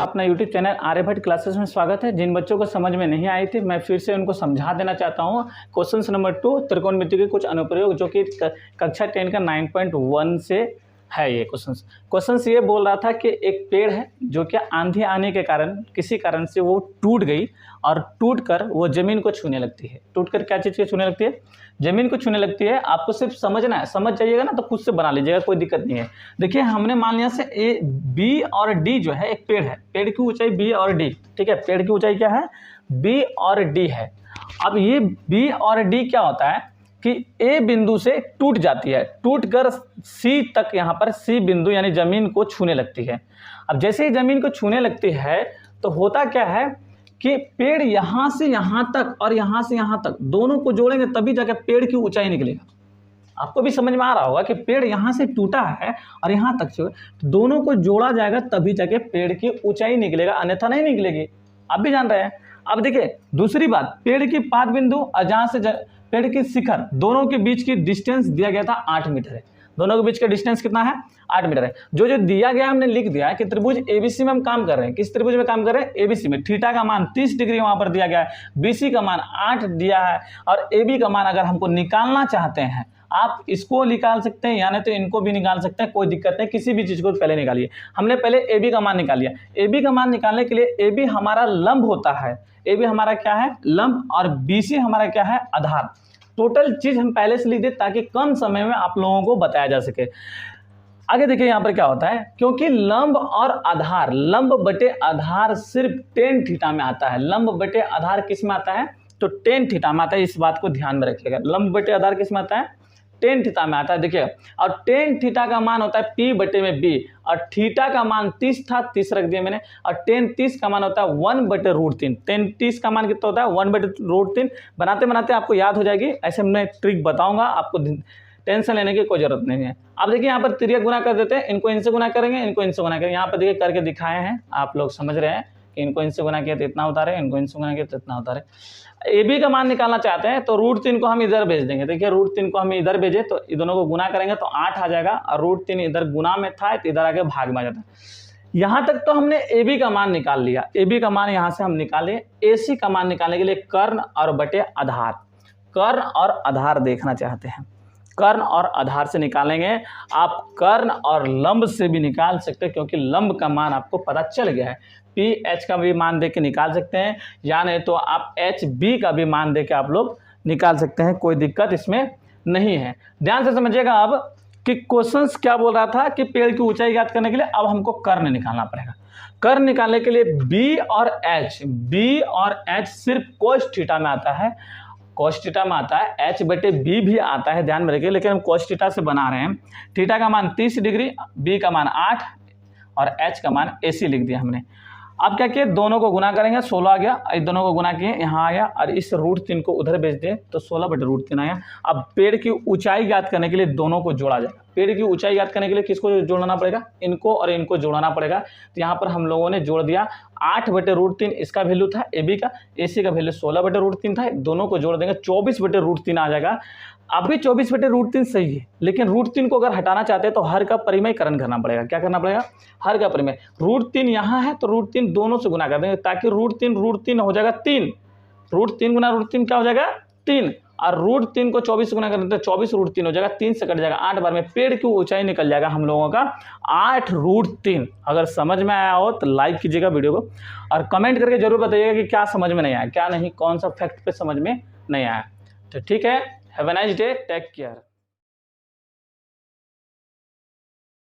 अपना YouTube channel Aryabhata classes में स्वागत है। जिन बच्चों को समझ में नहीं आई थी मैं फिर से उनको समझा देना चाहता हूँ। क्वेश्चन नंबर 2 त्रिकोणमिति के कुछ अनुप्रयोग जो कि कक्षा 10 का 9.1 से है। ये क्वेश्चन ये बोल रहा था कि एक पेड़ है जो कि आंधी आने के कारण किसी कारण से वो टूट गई और टूटकर वो ज़मीन को छूने लगती है। टूटकर क्या चीज़ को छूने लगती है? ज़मीन को छूने लगती है। आपको सिर्फ समझना है, समझ जाइएगा ना तो खुद से बना लीजिएगा, कोई दिक्कत नहीं है। देखिए हमने मान लिया से ए बी और डी जो है एक पेड़ है, पेड़ की ऊंचाई बी और डी, ठीक है। पेड़ की ऊंचाई क्या है? बी और डी है। अब ये बी और डी क्या होता है कि ए बिंदु से टूट जाती है, टूटकर सी तक, यहाँ पर सी बिंदु यानी जमीन को छूने लगती है। अब जैसे ही जमीन को छूने लगती है तो होता क्या है कि पेड़ यहाँ से यहाँ तक और यहाँ से यहाँ तक दोनों को जोड़ेंगे तभी जाकर पेड़ की ऊंचाई निकलेगा। आपको भी समझ में आ रहा होगा कि पेड़ यहाँ से टूटा है और यहाँ तक तो दोनों को जोड़ा जाएगा तभी जाके पेड़ की ऊंचाई निकलेगा, अन्यथा नहीं निकलेगी। आप भी जान रहे हैं। अब देखिए दूसरी बात, पेड़ की पाद बिंदु और जहाँ से पेड़ की शिखर दोनों के बीच की डिस्टेंस दिया गया था 8 मीटर है। दोनों के बीच का डिस्टेंस कितना है? 8 मीटर है। जो जो दिया गया हमने लिख दिया है कि त्रिभुज एबीसी में हम काम कर रहे हैं। किस त्रिभुज में काम कर रहे हैं? एबीसी में। थीटा का मान 30 डिग्री वहां पर दिया गया है, बीसी का मान 8 दिया है और एबी का मान अगर हमको निकालना चाहते हैं आप इसको निकाल सकते हैं या नहीं तो इनको भी निकाल सकते हैं, कोई दिक्कत नहीं। किसी भी चीज को पहले निकालिए। हमने पहले एबी का मान निकाल लिया। एबी का मान निकालने के लिए एबी हमारा लंब होता है, एबी हमारा क्या है? लंब, और बीसी हमारा क्या है? आधार। टोटल चीज हम पहले से लिख दे ताकि कम समय में आप लोगों को बताया जा सके। आगे देखिए यहाँ पर क्या होता है, क्योंकि लंब और आधार, लंब बटे आधार सिर्फ tan थीटा में आता है। लंब बटे आधार किस में आता है? तो tan थीटा में आता है। इस बात को ध्यान में रखिएगा। लंब बटे आधार किस में आता है? tan थीटा में आता है। देखिए, और tan थीटा का मान होता है p बटे में b, और थीटा का मान 30 था, 30 रख दिया मैंने, और tan 30 का मान होता है 1/√3। tan 30 का मान कितना होता है? 1/√3। बनाते बनाते आपको याद हो जाएगी। ऐसे मैं ट्रिक बताऊंगा, आपको टेंशन लेने की कोई जरूरत नहीं है। अब देखिए यहाँ पर तिर्यक गुना कर देते हैं, इनको इनसे गुना करेंगे, इनको इनसे गुना करेंगे। यहाँ पर देखिए करके दिखाए हैं, आप लोग समझ रहे हैं कि इनको इनसे गुना किया तो इतना उतारे, इनको इनसे गुना किया तो इतना उतारे। ए बी का मान निकालना चाहते हैं तो √3 को हम इधर भेज देंगे। देखिए √3 को हम इधर भेजे तो दोनों को गुना करेंगे तो 8 आ जाएगा, और √3 इधर गुना में था तो इधर आके भाग में आ जाता है। यहाँ तक तो हमने ए बी का मान निकाल लिया। ए बी का मान यहाँ से हम निकाले। ए सी का मान निकालने के लिए कर्ण और बटे आधार, कर्ण और आधार देखना चाहते हैं। कर्ण और आधार से निकालेंगे। आप कर्ण और लंब से भी निकाल सकते हैं क्योंकि लंब का मान आपको पता चल गया है। पी एच का भी मान दे के निकाल सकते हैं, या नहीं तो आप एच बी का भी मान दे के आप लोग निकाल सकते हैं, कोई दिक्कत इसमें नहीं है। ध्यान से समझिएगा अब कि क्वेश्चंस क्या बोल रहा था कि पेड़ की ऊंचाई ज्ञात करने के लिए अब हमको कर्ण निकालना पड़ेगा। कर्ण निकालने के लिए बी और एच सिर्फ कोस थीटा में आता है, कोस थीटा में आता है। एच बटे बी भी आता है, ध्यान में रखिए, लेकिन हम कोस थीटा से बना रहे हैं। थीटा का मान 30 डिग्री, बी का मान 8 और एच का मान AC लिख दिया हमने। अब क्या किए, दोनों को गुना करेंगे, 16 आ गया। इस दोनों को गुना किए, यहाँ आ गया, और इस √3 को उधर भेज दिए तो 16/√3 आया। अब पेड़ की ऊंचाई ज्ञात करने के लिए दोनों को जोड़ा जाएगा। पेड़ की ऊंचाई ज्ञात करने के लिए किसको जोड़ना पड़ेगा? इनको और इनको जोड़ना पड़ेगा। तो यहाँ पर हम लोगों ने जोड़ दिया। 8/√3 इसका वैल्यू था AB का, AC का वैल्यू 16/√3 था। दोनों को जोड़ देंगे, 24/√3 आ जाएगा। अब भी 24/√3 सही है, लेकिन √3 को अगर हटाना चाहते हैं तो हर का परिमेयकरण करना पड़ेगा। क्या करना पड़ेगा? हर का परिमेय। √3 यहाँ है तो √3 दोनों से गुना कर देंगे ताकि √3 हो जाएगा 3। √3 गुना √3 क्या हो जाएगा? 3। और √3 को 24 गुना कर देते 24 √3 हो जाएगा, 3 से कट जाएगा। 8 बार में पेड़ की ऊंचाई निकल जाएगा हम लोगों का 8√3। अगर समझ में आया हो तो लाइक कीजिएगा वीडियो को, और कमेंट करके जरूर बताइएगा कि क्या समझ में नहीं आया, क्या नहीं, कौन सा फैक्ट पे समझ में नहीं आया। तो ठीक है, have a nice day, take care.